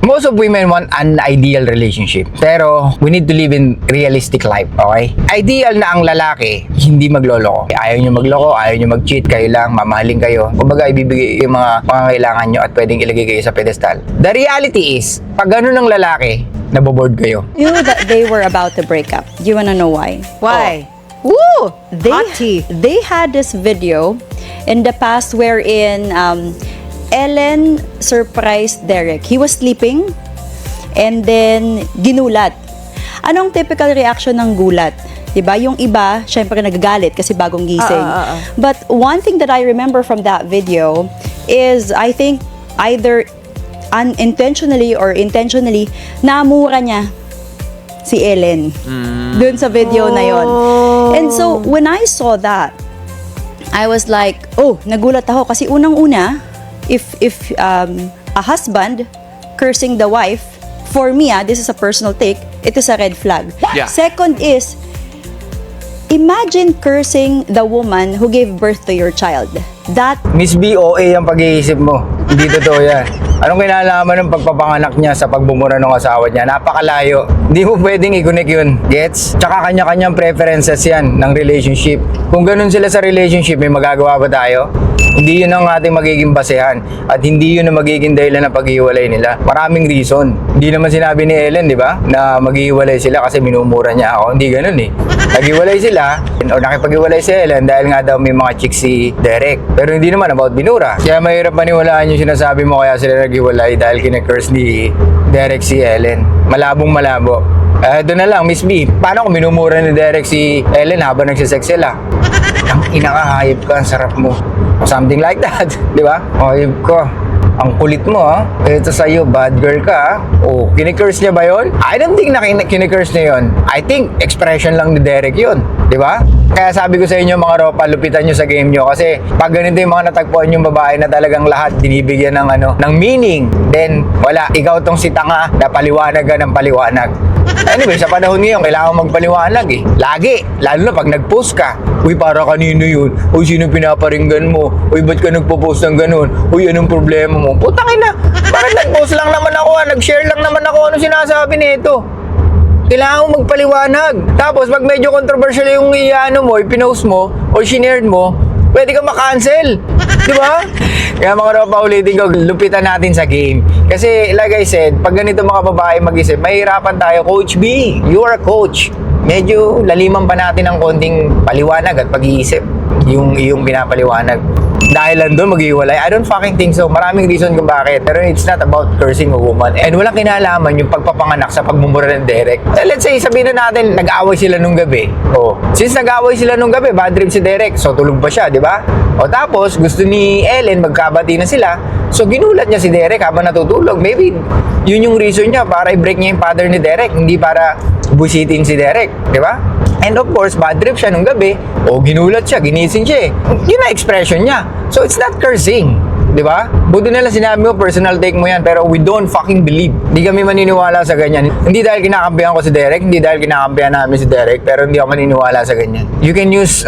Most of women want an ideal relationship. Pero, we need to live in realistic life, okay? Ideal na ang lalaki, hindi magloloko. Ayaw nyo magloko, ayaw nyo mag-cheat, kayo lang, mamahalin kayo. Kumbaga, ibibigay yung mga pangangailangan nyo at pwedeng ilagay kayo sa pedestal. The reality is, pag ganun ng lalaki, naboboard kayo. You know that they were about to break up. Do you wanna know why? Why? Woo! Hot tea. They had this video in the past wherein Ellen surprised Derek. He was sleeping and then ginulat. Anong typical reaction ng gulat? Diba? Yung iba, syempre nagagalit kasi bagong gising. But one thing that I remember from that video is I think either unintentionally or intentionally, namura niya si Ellen dun sa video na yon. And so, when I saw that, I was like, oh, nagulat ako kasi unang-una, if a husband cursing the wife, for me, this is a personal take, it is a red flag. Yeah. Second is, imagine cursing the woman who gave birth to your child. That Miss B, OA ang pag-iisip mo. Hindi totoo yan. Anong kinalaman ng pagpapanganak niya sa pagbumura ng asawa niya? Napakalayo. Hindi mo pwedeng i-connect yun. Gets? Tsaka kanya-kanyang preferences yan ng relationship. Kung ganun sila sa relationship, may magagawa ba tayo? Hindi yun ang ating magiging basehan at hindi yun ang magiging dahilan ng paghihiwalay nila. Maraming reason. Hindi naman sinabi ni Ellen, di ba, na maghihiwalay sila kasi minumura niya ako. Hindi ganun eh. Naghiwalay sila o nakipaghiwalay si Ellen dahil nga daw may mga chicks si Derek. Pero hindi naman about binura. Kaya mahirap maniwalaan yung sinasabi mo kaya sila naghiwalay dahil kine-curse ni Derek si Ellen. Malabong malabo. Doon na lang, Miss B, paano kung minumura ni Derek si Ellen habang nagsisex sila? Ang inakahayip ka, ang sarap mo. Something like that, di ba? Hayip ko. Ang kulit mo, ha? Ito sa'yo, bad girl ka, ha? Oh, kine-curse niya ba yon? I don't think na kine-curse niya yon. I think expression lang ni Derek yon, di ba? Kaya sabi ko sa inyo, mga ropa, lupitan nyo sa game nyo. Kasi pag ganito yung mga natagpuan yung babae na talagang lahat binibigyan ng ng meaning, then wala, ikaw tong si tanga na paliwanag ka ng paliwanag. Anyway, sa panahon ngayon, kailangan magpaliwanag eh. Lagi, lalo na pag nag-post ka. Uy, para kanino yun? Uy, sino pinaparinggan mo? Uy, ba't ka nagpo-post ng ganun? Uy, anong problema mo? Putang ina, bakit nag-post lang naman ako? Nag-share lang naman ako. Ano sinasabi nito? Kailangan mo magpaliwanag. Tapos, pag medyo controversial yung iano mo, pinost mo, o shinare mo, pwede ka makancel. Di ba? Kaya mga ropa, ulitin ko, lupitan natin sa game. Kasi, like I said, pag ganito mga babae mag-isip, mahirapan tayo. Coach B, you are a coach. Medyo laliman pa natin ng konting paliwanag at pag-iisip. Yung pinapaliwanag. Dahil lang doon maghiwalay, I don't fucking think so. Maraming reason kung bakit. Pero it's not about cursing a woman. And walang kinalaman yung pagpapanganak sa pagmumura ng Derek. Let's say, sabihin na natin, nag-away sila nung gabi. Oh, since nag-away sila nung gabi, bad trip si Derek. So, tulog pa siya, di ba? O tapos, gusto ni Ellen, magkabati na sila. So, ginulat niya si Derek habang natutulog. Maybe, yun yung reason niya para i-break niya yung father ni Derek. Hindi para busitin si Derek. Di ba? And of course, bad trip siya nung gabi. O, ginulat siya, ginising siya eh. Yun na expression niya. So, it's not cursing. Di ba? Buti nila sinabi mo, personal take mo yan, pero we don't fucking believe. Hindi kami maniniwala sa ganyan. Hindi dahil kinakampihan ko si Derek, hindi dahil kinakampihan namin si Derek, pero hindi ako maniniwala sa ganyan. You can use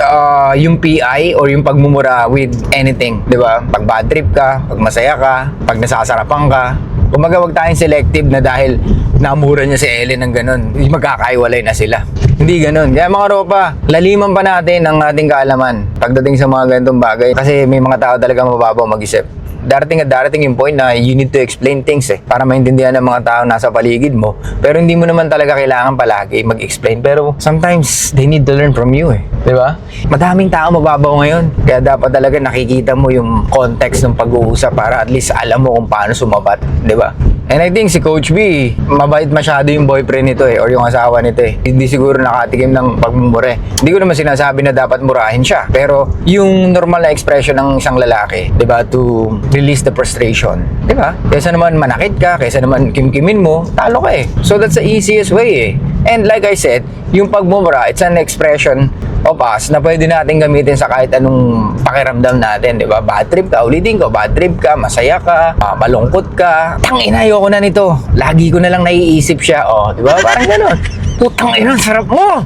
yung PI or yung pagmumura with anything. Di ba? Pag bad trip ka, pag masaya ka, pag nasasarapan ka. Kumaga, wag tayong selective na dahil namura niya si Ellen ng ganun. Magkakaiwalay na sila. Hindi ganun. Kaya mga ropa, laliman pa natin ang ating kaalaman pagdating sa mga ganitong bagay. Kasi may mga tao talaga mababaw mag-isip. Darating yung point na you need to explain things para maintindihan ng mga tao nasa paligid mo. Pero hindi mo naman talaga kailangan palagi mag-explain. Pero sometimes, they need to learn from you Di ba? Madaming tao mababaw ngayon. Kaya dapat talaga nakikita mo yung context ng pag-uusap para at least alam mo kung paano sumabat. Di ba? And I think si Coach B, mabait masyado yung boyfriend nito or yung asawa nito Hindi siguro nakatikim ng pagmumura Hindi ko naman sinasabi na dapat murahin siya. Pero yung normal na expression ng isang lalaki, di ba, to release the frustration. Di ba? Kaysa naman manakit ka, kaysa naman kimkimin mo, talo ka So that's the easiest way And like I said, yung pagmumura, it's an expression of us na pwede natin gamitin sa kahit anong pakiramdam natin, di ba? Bad trip ka, ulitin ko, bad trip ka, masaya ka, malungkot ka. Tangina, ayoko na nito. Lagi ko na lang naiisip siya, di ba? Parang gano'n. Putang ina, sarap mo.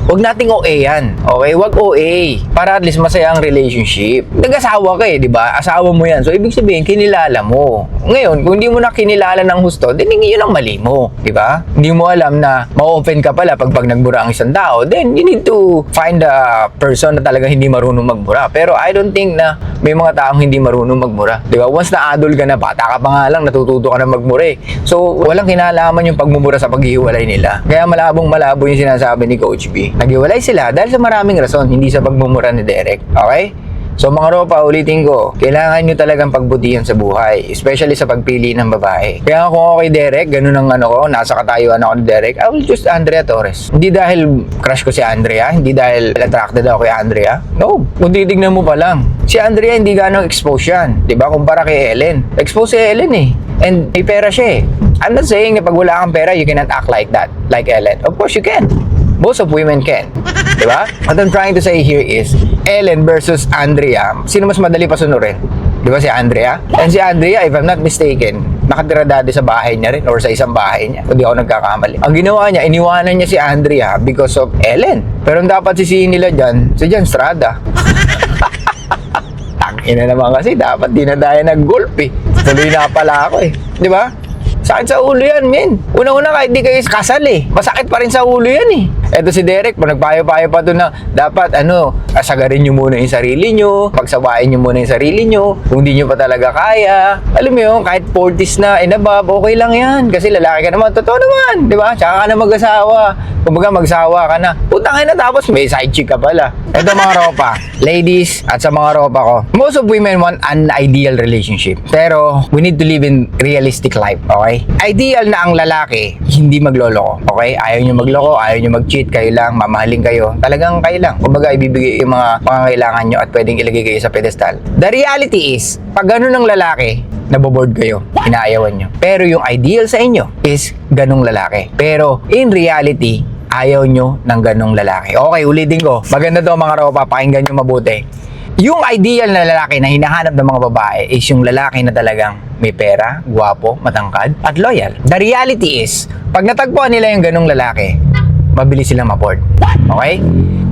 Huwag nating OA yan. Okay? Huwag OA. Para at least masaya ang relationship. Nag-asawa ka di ba? Asawa mo yan. So, ibig sabihin, kinilala mo. Ngayon, kung hindi mo na kinilala ng husto, then yun ang mali mo. Di ba? Hindi mo alam na ma-open ka pala pag nagbura ang isang tao, then you need to find a person na talaga hindi marunong magmura. Pero I don't think na may mga taong hindi marunong magmura. Di ba? Once na adult ka na, bata ka pa nga lang, natututo ka na magmura eh. So, walang kinalaman yung pagmumura sa paghihiwalay nila. Kaya malabo yung sinasabi ni Coach B. Naghiwalay sila dahil sa maraming rason, hindi sa pagmumura ni Derek. Okay? So mga ropa, ulitin ko, kailangan nyo talagang pagbutihan sa buhay, especially sa pagpili ng babae. Kaya kung ako kay Derek, ganun ang nasa katayuan ako ni Derek, I will choose Andrea Torres. Hindi dahil crush ko si Andrea, hindi dahil attracted ako kay Andrea. No, kung titignan mo pa lang, si Andrea hindi ganong expose yan, di ba? Kumpara kay Ellen. Expose si Ellen eh. And may pera siya eh. I'm not saying na pag wala kang pera, you cannot act like that, like Ellen. Of course you can. Most of women can. Diba? What I'm trying to say here is, Ellen versus Andrea, sino mas madali pasunurin? Diba si Andrea? And si Andrea, if I'm not mistaken, nakatira dati sa bahay niya rin or sa isang bahay niya. Kung di ako nagkakamali. Ang ginawa niya, iniwanan niya si Andrea because of Ellen. Pero ang dapat sisihin nila dyan, si Jan Estrada. Tangina naman kasi, dapat di na tayo nag-golf eh. Tuloy na pala ako eh. Diba? Sakit sa ulo yan, men. Una-una kahit di kayo kasal eh. Masakit pa rin sa ulo yan eh. Eto si Derek, nagpayo-payo pa doon na dapat asagarin nyo muna yung sarili nyo, pagsawain nyo muna yung sarili nyo, kung di nyo pa talaga kaya. Alam mo yun, kahit 40s na and above, okay lang yan. Kasi lalaki ka naman, totoo naman, di ba? Tsaka ka na mag-asawa. Kumbaga magsawa ka na. Putang ina, tapos may side chick ka pala. Eto mga ropa, ladies at sa mga ropa ko, most of women want an ideal relationship. Pero we need to live in realistic life, okay? Ideal na ang lalaki, hindi magloloko, okay? Ayaw nyo magloko, ayaw nyo mag-cheat, kayo lang, mamahalin kayo. Talagang kayo lang. Kumbaga, ibibigay yung mga pangangailangan nyo at pwedeng ilagay kayo sa pedestal. The reality is, pag ganun ng lalaki, naboboard kayo, inaayawan nyo. Pero yung ideal sa inyo is ganung lalaki. Pero in reality, ayaw nyo ng ganung lalaki. Okay, ulitin ko. Maganda to mga ropa, pakinggan nyo mabuti. Yung ideal na lalaki na hinahanap ng mga babae is yung lalaki na talagang may pera, gwapo, matangkad, at loyal. The reality is, pag natagpuan nila yung ganung lalaki, mabilis silang ma-board. Okay?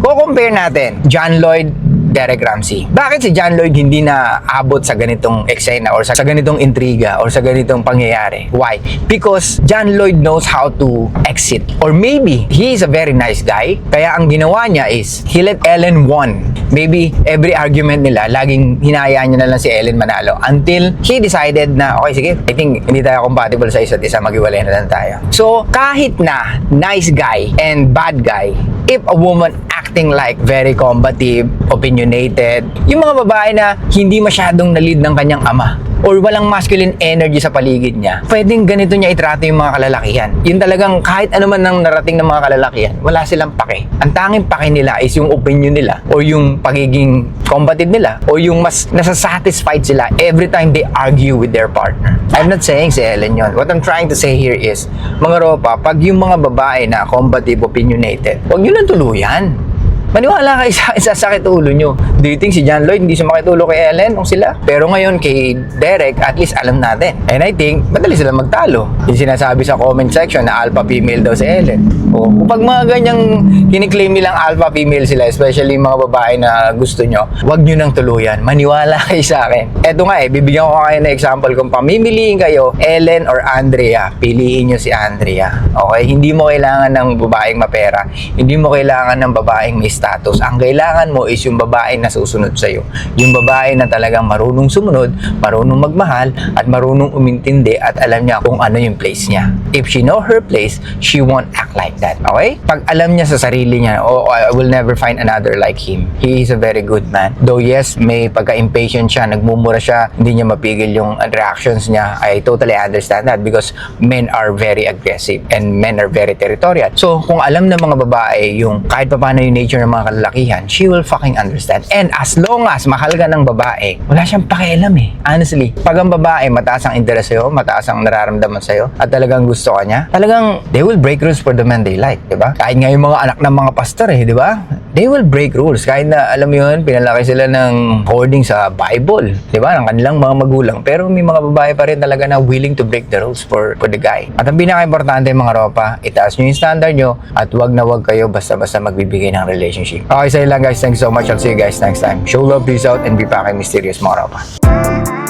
Ko-compare natin, John Lloyd, Derek Ramsey. Bakit si John Lloyd hindi na abot sa ganitong eksena or sa ganitong intriga or sa ganitong pangyayari? Why? Because John Lloyd knows how to exit. Or maybe, he is a very nice guy. Kaya ang ginawa niya is, he let Ellen won. Maybe, every argument nila, laging hinayaan niya na lang si Ellen manalo. Until he decided na, okay, sige, I think hindi tayo compatible sa isa't isa, maghiwalay na lang tayo. So, kahit na nice guy and bad guy, if a woman acting like very combative, opinionated, yung mga babae na hindi masyadong nalid ng kanyang ama or walang masculine energy sa paligid niya, pwedeng ganito niya itrato yung mga kalalakihan. Yun talagang kahit ano man ang narating ng mga kalalakihan, wala silang pake. Ang tanging pake nila is yung opinion nila or yung pagiging combative nila or yung mas nasasatisfied sila every time they argue with their partner. I'm not saying si Ellen yun. What I'm trying to say here is, mga ropa, pag yung mga babae na combative, opinionated, huwag nyo lang tuluyan. Maniwala kayo sa akin, sasakit ulo nyo. Do you think si John Lloyd hindi sumakit ulo kay Ellen kung sila? Pero ngayon kay Derek, at least alam natin. And I think, madali sila magtalo. Yung sinasabi sa comment section na alpha female daw si Ellen. O, kapag mga ganyang kiniklaim nilang alpha female sila, especially mga babae na gusto nyo, wag nyo nang tuluyan. Maniwala kayo sa akin. Eto nga bibigyan ko kayo ng example kung pamimiliin kayo, Ellen or Andrea, piliin nyo si Andrea. Okay? Hindi mo kailangan ng babaeng mapera. Hindi mo kailangan ng babaeng may status. Ang kailangan mo is yung babae na susunod sa'yo. Yung babae na talagang marunong sumunod, marunong magmahal, at marunong umintindi at alam niya kung ano yung place niya. If she know her place, she won't act like that. Okay? Pag alam niya sa sarili niya, oh, I will never find another like him. He is a very good man. Though yes, may pagka-impatient siya, nagmumura siya, hindi niya mapigil yung reactions niya. I totally understand that because men are very aggressive and men are very territorial. So, kung alam ng mga babae yung kahit pa paano yung nature ng mga kalalakihan, she will fucking understand. And as long as mahal ka ng babae, wala siyang pakialam eh. Honestly, pag ang babae mataas ang interest sa'yo, mataas ang nararamdaman sa'yo, at talagang gusto gusto ka niya, talagang they will break rules for the man they like, di ba? Kahit nga yung mga anak ng mga pastor di ba? They will break rules. Kahit na, alam mo yun, pinalaki sila ng according sa Bible, di ba? Ng kanilang mga magulang. Pero may mga babae pa rin talaga na willing to break the rules for the guy. At ang pinaka-importante mga ropa, itaas nyo yung standard nyo at wag na wag kayo basta-basta magbibigay ng relationship. Okay, sa'yo lang guys. Thanks so much. I'll see you guys next time. Show love, peace out, and be packing mysterious mga ropa.